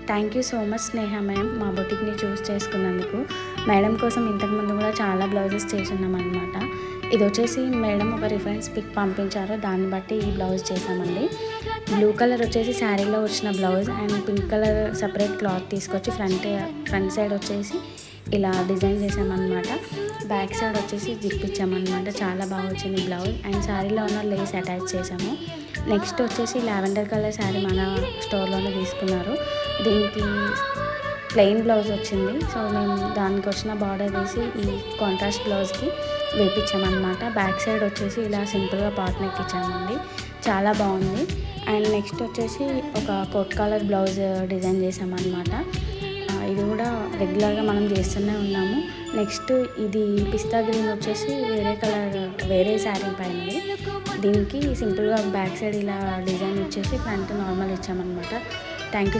Thank you so much Sneha ma'am మా బొటిక్ని చూస్ చేసుకున్నందుకు. Madam కోసం ఇంతకుముందు కూడా చాలా బ్లౌజెస్ చేసున్నాం అనమాట. ఇది వచ్చేసి మేడం ఒక రిఫరెన్స్ పిక్ పంపించారు, దాన్ని బట్టి ఈ బ్లౌజ్ చేసామండి. బ్లూ కలర్ వచ్చేసి శారీలో వచ్చిన blouse and pink colour separate cloth తీసుకొచ్చి ఫ్రంట్ సైడ్ వచ్చేసి ఇలా డిజైన్ చేసామన్నమాట. బ్యాక్ సైడ్ వచ్చేసి జిప్ ఇచ్చామన్నమాట. చాలా బాగా వచ్చింది బ్లౌజ్ అండ్ శారీలో ఉన్న లేస్ అటాచ్ చేసాము. నెక్స్ట్ వచ్చేసి లావెండర్ కలర్ శారీ మన స్టోర్లోనే తీసుకున్నారు. దీనికి ప్లెయిన్ బ్లౌజ్ వచ్చింది. సో మేము దానికి వచ్చిన బార్డర్ వేసి ఈ కాంట్రాస్ట్ బ్లౌజ్కి వేపించామన్నమాట. బ్యాక్ సైడ్ వచ్చేసి ఇలా సింపుల్గా పాట్ నెక్ ఇచ్చామండి. చాలా బాగుంది. అండ్ నెక్స్ట్ వచ్చేసి ఒక కోట్ కాలర్ బ్లౌజ్ డిజైన్ చేసామన్నమాట. ఇది కూడా రెగ్యులర్గా మనం చేస్తూనే ఉన్నాము. నెక్స్ట్ ఇది పిస్తా గ్రీన్ వచ్చేసి వేరే కలర్ వేరే శారీ పైనది. దీనికి సింపుల్గా బ్యాక్ సైడ్ ఇలా డిజైన్ ఇచ్చేసి ఫ్రంట్ నార్మల్ ఇచ్చామన్నమాట. Thank you.